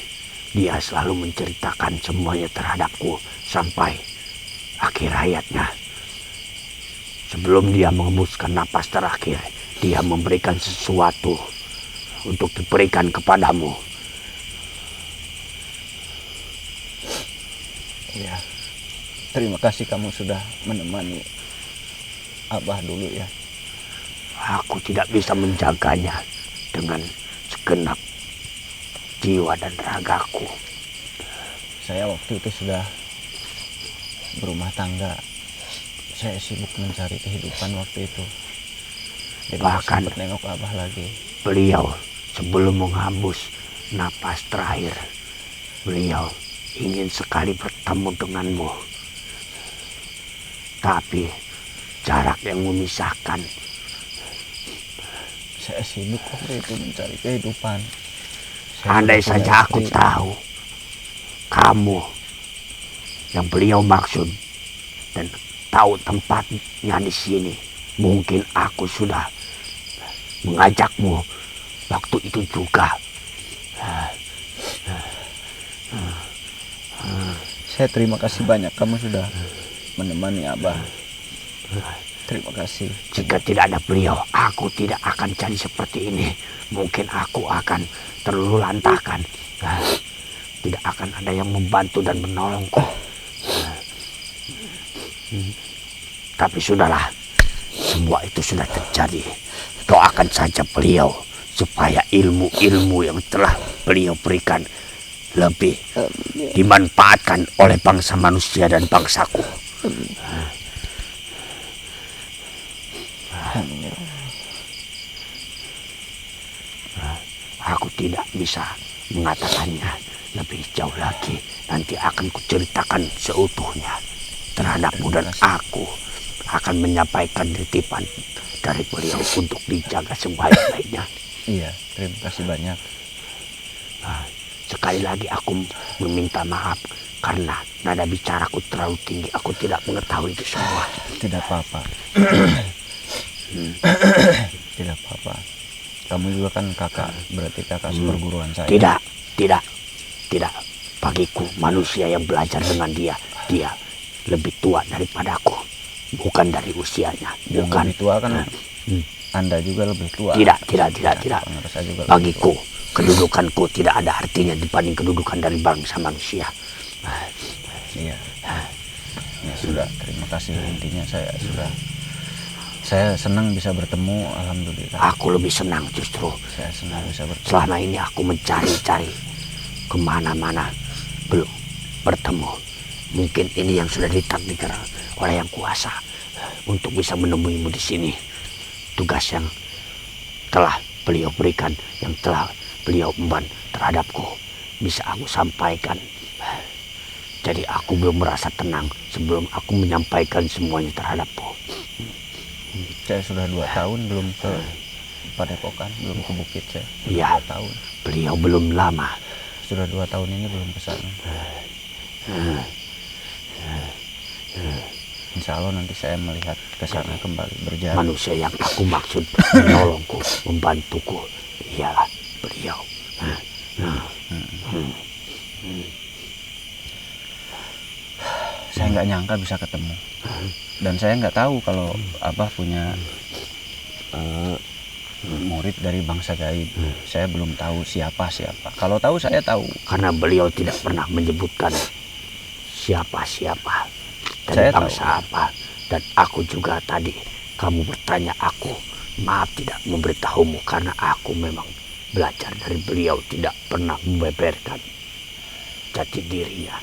Dia selalu menceritakan semuanya terhadapku sampai akhir hayatnya. Sebelum dia mengembuskan napas terakhir, dia memberikan sesuatu untuk diberikan kepadamu. Iya. Terima kasih kamu sudah menemani Abah dulu ya. Aku tidak bisa menjaganya dengan segenap jiwa dan ragaku. Saya waktu itu sudah berumah tangga. Saya sibuk mencari kehidupan waktu itu. Jadi Bahkan sempat nengok Abah lagi. Beliau sebelum menghembus napas terakhir, beliau ingin sekali bertemu denganmu. Tapi jarak yang memisahkan. Saya sibuk waktu itu mencari kehidupan. Andai saja aku tahu kamu yang beliau maksud dan tahu tempatnya di sini, mungkin aku sudah mengajakmu waktu itu juga. Saya terima kasih banyak kamu sudah menemani Abah. Terima kasih. Jika tidak ada beliau, aku tidak akan jadi seperti ini. Mungkin aku akan terluluhlantahkan. Tidak akan ada yang membantu dan menolongku. Tapi sudahlah, semua itu sudah terjadi. Doakan saja beliau supaya ilmu-ilmu yang telah beliau berikan lebih dimanfaatkan oleh bangsa manusia dan bangsaku. Aku tidak bisa mengatakannya lebih jauh lagi. Nanti akan kuceritakan seutuhnya terhadapmu, dan aku akan menyampaikan titipan dari beliau untuk dijaga sebaik-baiknya. Iya, terima kasih banyak. Sekali lagi aku meminta maaf karena nada bicaraku terlalu tinggi. Aku tidak mengetahui itu semua. Tidak apa-apa. Tidak apa-apa. Kamu juga kan kakak, berarti kakak seperguruan saya. Tidak. Bagiku manusia yang belajar dengan dia lebih tua daripadaku. Bukan dari usianya. Bukan. Lebih tua kan Anda juga lebih tua. Tidak. Bagiku kedudukanku tidak ada artinya dibanding kedudukan dari bangsa manusia. Iya. Ya sudah, terima kasih. Intinya saya senang bisa bertemu, alhamdulillah. Aku lebih senang justru. Saya senang bisa bertemu. Selama ini aku mencari-cari kemana-mana belum bertemu. Mungkin ini yang sudah ditakdirkan oleh Yang Kuasa untuk bisa menemuimu di sini. Tugas yang telah beliau berikan, yang telah beliau emban terhadapku, bisa aku sampaikan. Jadi aku belum merasa tenang sebelum aku menyampaikan semuanya terhadapku. Saya sudah 2 tahun belum ke Padepokan, belum ke bukit saya. Iya. 2 tahun. Beliau belum lama. Sudah 2 tahun ini belum ke sana. Insya Allah nanti saya melihat ke sana kembali berjalan. Manusia yang aku maksud menolongku, membantuku, ialah beliau. Saya nggak nyangka bisa ketemu. Dan saya nggak tahu kalau Abah punya murid dari bangsa gaib. Saya belum tahu siapa. Kalau tahu saya tahu. Karena beliau tidak pernah menyebutkan siapa dari Saya bangsa tahu. apa. Dan aku juga tadi, kamu bertanya aku maaf tidak memberitahumu karena aku memang belajar dari beliau tidak pernah membeberkan jati dirinya.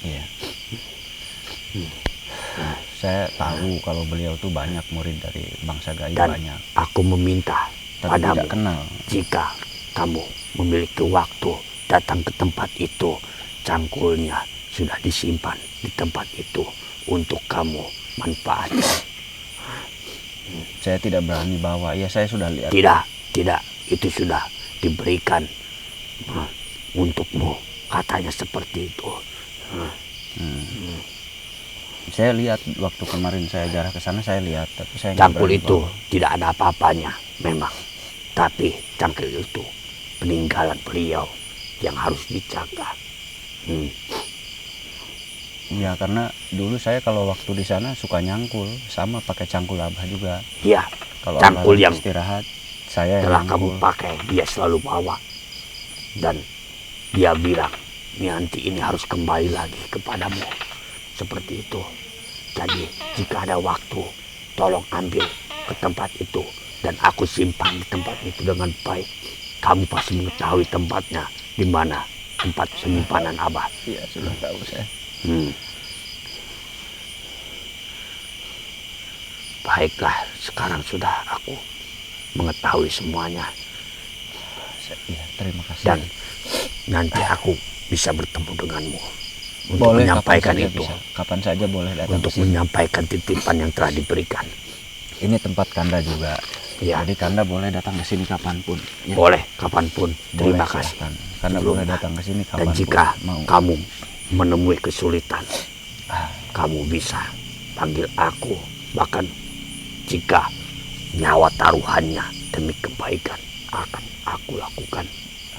Iya. Saya tahu kalau beliau tuh banyak murid dari bangsa gaib, Dan banyak. aku meminta Tapi padamu, tidak kenal. jika kamu memiliki waktu datang ke tempat itu, cangkulnya sudah disimpan di tempat itu untuk kamu manfaatkan. Saya tidak berani bawa. Ya saya sudah lihat. Tidak, itu sudah diberikan untukmu, katanya seperti itu. Saya lihat waktu kemarin saya jarah ke sana, saya lihat, tapi saya nggak Cangkul berani itu bawa. tidak ada apa-apanya memang, tapi cangkul itu peninggalan beliau yang harus dijaga. Ya karena dulu saya kalau waktu di sana suka nyangkul, sama pakai cangkul Abah juga. Ya, Kalau cangkul Abah yang istirahat, saya telah yang kamu nyangkul. pakai dia selalu bawa, dan dia bilang nanti ini harus kembali lagi kepadamu, seperti itu. Jadi jika ada waktu, tolong ambil ke tempat itu dan aku simpan di tempat itu dengan baik. Kamu pasti mengetahui tempatnya di mana, tempat penyimpanan Abah. Iya sudah tahu saya. Baiklah, sekarang sudah aku mengetahui semuanya. Iya terima kasih. Dan nanti aku bisa bertemu denganmu untuk Boleh, menyampaikan kapan saja itu, bisa. Kapan saja boleh datang untuk ke sini. menyampaikan titipan yang telah diberikan. Ini tempat Kanda juga. Ya. Jadi Kanda boleh datang ke sini kapanpun. Ya. Boleh, kapanpun. Terima Boleh, kasih. silahkan. Kanda boleh datang ke sini Dan kapanpun. jika mau. kamu menemui kesulitan, kamu bisa panggil aku. Bahkan jika nyawa taruhannya demi kebaikan akan aku lakukan.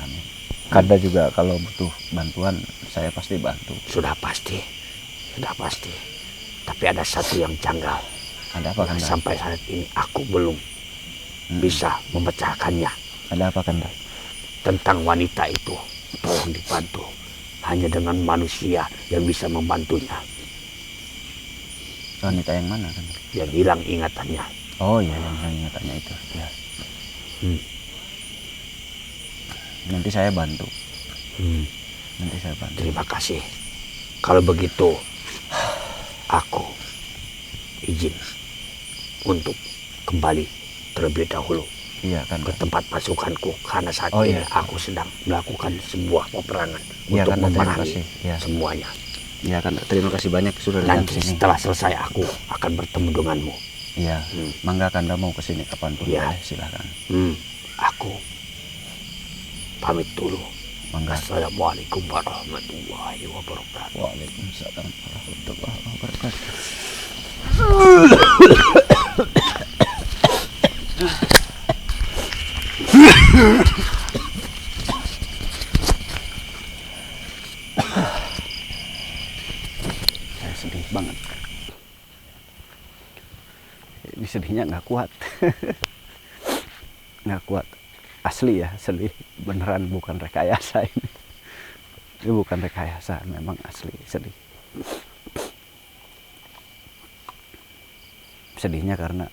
Amin. Kanda juga kalau butuh bantuan, saya pasti bantu. Sudah pasti. Tapi ada satu yang janggal. Ada apa Kanda? Sampai saat ini aku belum bisa memecahkannya. Ada apa Kanda? Tentang wanita itu, tolong dibantu. Hanya dengan manusia yang bisa membantunya. Wanita yang mana Kanda? Yang hilang ingatannya. Oh iya, yang ingatannya itu. Ya. Nanti saya bantu. Nanti saya bantu. Terima kasih. Kalau begitu, aku izin untuk kembali terlebih dahulu Iya kan. ke tempat pasukanku karena saat Oh, ini iya. aku sedang melakukan sebuah peperangan Iya, untuk kan, terima memerangi kasih. Iya. semuanya. Iya kan. Terima kasih banyak sudah datang Nanti ke sini. setelah selesai aku akan bertemu denganmu. Iya. Mangga Kanda mau ke sini kapanpun Iya. boleh, silakan. Aku pamit dulu. Mangga. Assalamualaikum warahmatullahi wabarakatuh. Waalaikumsalam warahmatullahi wabarakatuh. Saya sedih banget. Ini sedihnya nggak kuat. Nggak kuat. Asli ya, sedih. Beneran bukan rekayasa ini. Ini bukan rekayasa, memang asli sedih. Sedihnya karena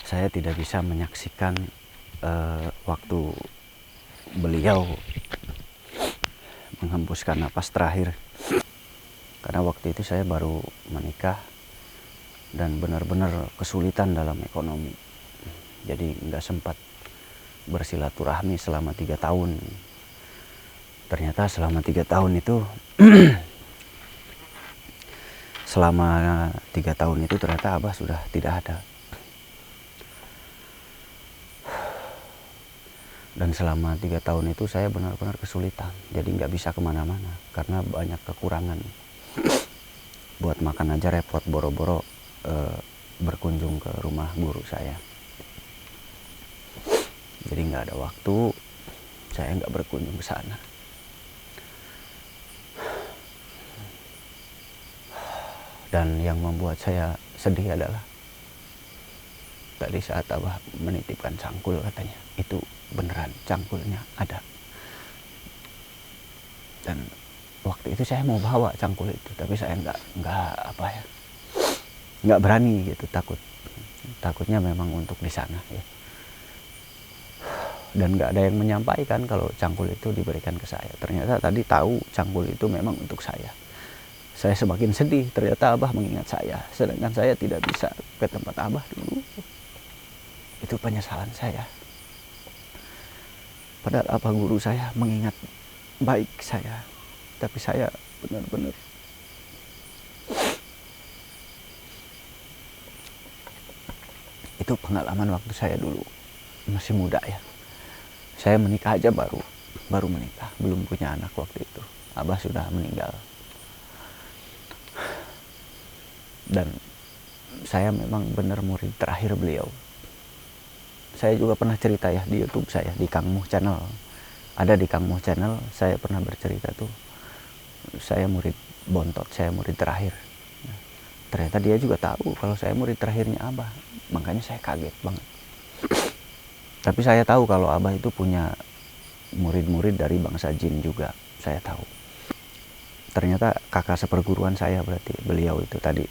saya tidak bisa menyaksikan waktu beliau menghembuskan napas terakhir. Karena waktu itu saya baru menikah dan benar-benar kesulitan dalam ekonomi. Jadi nggak sempat bersilaturahmi selama 3 tahun. Ternyata selama 3 tahun itu ternyata Abah sudah tidak ada. Dan selama 3 tahun itu saya benar-benar kesulitan. Jadi nggak bisa kemana-mana karena banyak kekurangan. Buat makan aja repot, boro-boro berkunjung ke rumah guru saya. Jadi nggak ada waktu, saya nggak berkunjung ke sana. Dan yang membuat saya sedih adalah tadi saat Abah menitipkan cangkul katanya, itu beneran cangkulnya ada. Dan waktu itu saya mau bawa cangkul itu, tapi saya nggak berani gitu, takut takutnya memang untuk di sana ya. Dan nggak ada yang menyampaikan kalau cangkul itu diberikan ke saya. Ternyata tadi tahu cangkul itu memang untuk saya. Saya semakin sedih, ternyata Abah mengingat saya, sedangkan saya tidak bisa ke tempat Abah dulu. Itu penyesalan saya. Padahal Abah guru saya mengingat baik saya, tapi saya benar-benar itu pengalaman waktu saya dulu masih muda ya. Saya menikah aja baru menikah, belum punya anak waktu itu. Abah sudah meninggal. Dan saya memang benar murid terakhir beliau. Saya juga pernah cerita ya di YouTube saya, di Kang Muh Channel. Ada di Kang Muh Channel, saya pernah bercerita tuh. Saya murid bontot, saya murid terakhir. Ternyata dia juga tahu kalau saya murid terakhirnya Abah. Makanya saya kaget banget. Tapi saya tahu kalau Abah itu punya murid-murid dari bangsa jin juga. Saya tahu. Ternyata kakak seperguruan saya berarti beliau itu tadi.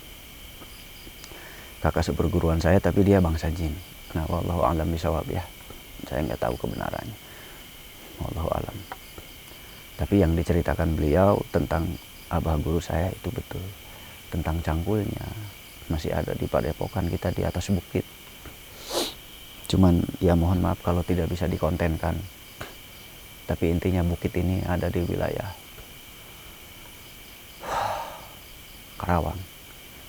Kakak seperguruan saya tapi dia bangsa jin. Nah, wallahu a'lam bishawab ya. Saya nggak tahu kebenarannya. Wallahu a'lam. Tapi yang diceritakan beliau tentang Abah guru saya itu betul. Tentang cangkulnya masih ada di padepokan kita di atas bukit. Cuman ya mohon maaf kalau tidak bisa dikontenkan. Tapi intinya bukit ini ada di wilayah Karawang.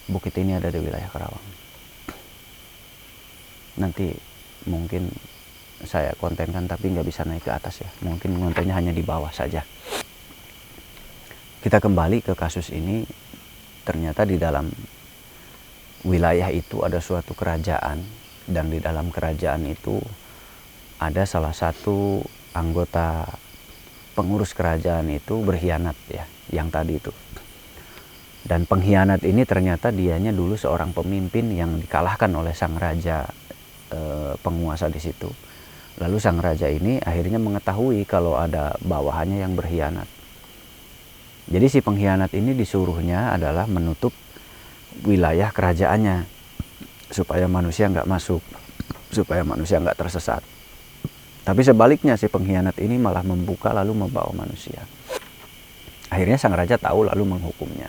Bukit ini ada di wilayah Karawang. Nanti mungkin saya kontenkan tapi nggak bisa naik ke atas ya. Mungkin kontennya hanya di bawah saja. Kita kembali ke kasus ini. Ternyata di dalam wilayah itu ada suatu kerajaan. Dan di dalam kerajaan itu ada salah satu anggota pengurus kerajaan itu berkhianat ya. Yang tadi itu. Dan pengkhianat ini ternyata dianya dulu seorang pemimpin yang dikalahkan oleh sang raja penguasa di situ. Lalu sang raja ini akhirnya mengetahui kalau ada bawahannya yang berkhianat. Jadi si pengkhianat ini disuruhnya adalah menutup wilayah kerajaannya supaya manusia nggak masuk, supaya manusia nggak tersesat. Tapi sebaliknya si pengkhianat ini malah membuka lalu membawa manusia. Akhirnya sang raja tahu lalu menghukumnya.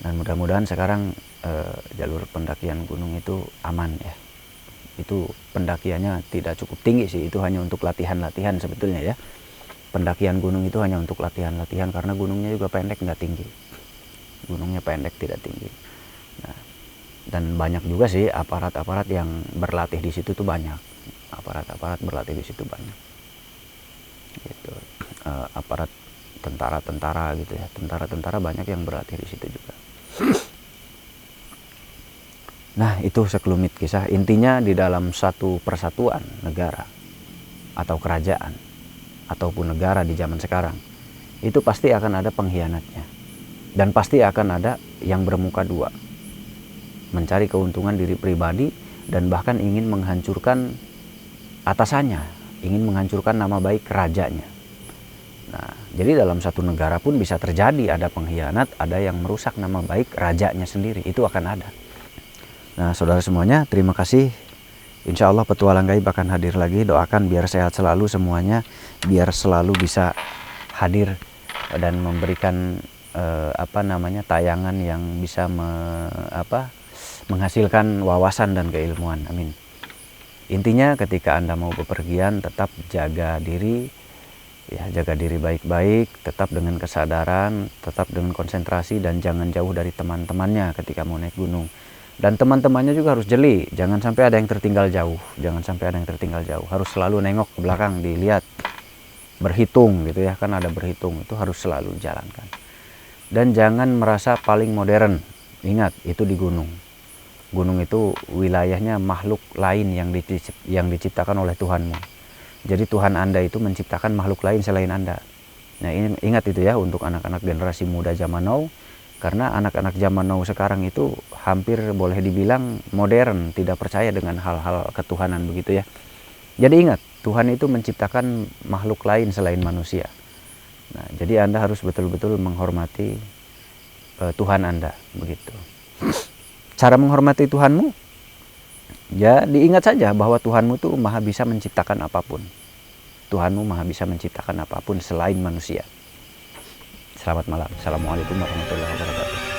Dan mudah-mudahan sekarang jalur pendakian gunung itu aman ya. Itu pendakiannya tidak cukup tinggi sih, itu hanya untuk latihan-latihan sebetulnya ya. Pendakian gunung itu hanya untuk latihan-latihan karena gunungnya juga pendek nggak tinggi. Gunungnya pendek tidak tinggi. Nah, dan banyak juga sih aparat-aparat yang berlatih di situ tuh banyak. Aparat-aparat berlatih di situ banyak. Gitu. Aparat tentara-tentara gitu ya. Tentara-tentara banyak yang berlatih di situ juga. Nah, itu sekelumit kisah. Intinya di dalam satu persatuan negara atau kerajaan ataupun negara di zaman sekarang, itu pasti akan ada pengkhianatnya. Dan pasti akan ada yang bermuka dua. Mencari keuntungan diri pribadi dan bahkan ingin menghancurkan atasannya, ingin menghancurkan nama baik rajanya. Nah, jadi dalam satu negara pun bisa terjadi ada pengkhianat, ada yang merusak nama baik rajanya sendiri. Itu akan ada. Nah, saudara semuanya, terima kasih. Insya Allah petualang gaib akan hadir lagi. Doakan biar sehat selalu semuanya, biar selalu bisa hadir dan memberikan tayangan yang bisa menghasilkan wawasan dan keilmuan. Amin. Intinya ketika Anda mau bepergian tetap jaga diri, ya jaga diri baik-baik, tetap dengan kesadaran, tetap dengan konsentrasi dan jangan jauh dari teman-temannya ketika mau naik gunung. Dan teman-temannya juga harus jeli, jangan sampai ada yang tertinggal jauh, jangan sampai ada yang tertinggal jauh. Harus selalu nengok ke belakang, dilihat, berhitung gitu ya, kan ada berhitung, itu harus selalu dijalankan. Dan jangan merasa paling modern, ingat itu di gunung. Gunung itu wilayahnya makhluk lain yang diciptakan oleh Tuhanmu. Jadi Tuhan Anda itu menciptakan makhluk lain selain Anda. Nah, ini ingat itu ya untuk anak-anak generasi muda zaman now. Karena anak-anak zaman now sekarang itu hampir boleh dibilang modern, tidak percaya dengan hal-hal ketuhanan begitu ya. Jadi ingat, Tuhan itu menciptakan makhluk lain selain manusia. Nah, jadi Anda harus betul-betul menghormati Tuhan Anda begitu. Cara menghormati Tuhanmu, Ya diingat saja bahwa Tuhanmu tuh maha bisa menciptakan apapun. Tuhanmu maha bisa menciptakan apapun selain manusia. Selamat malam. Assalamualaikum warahmatullahi wabarakatuh.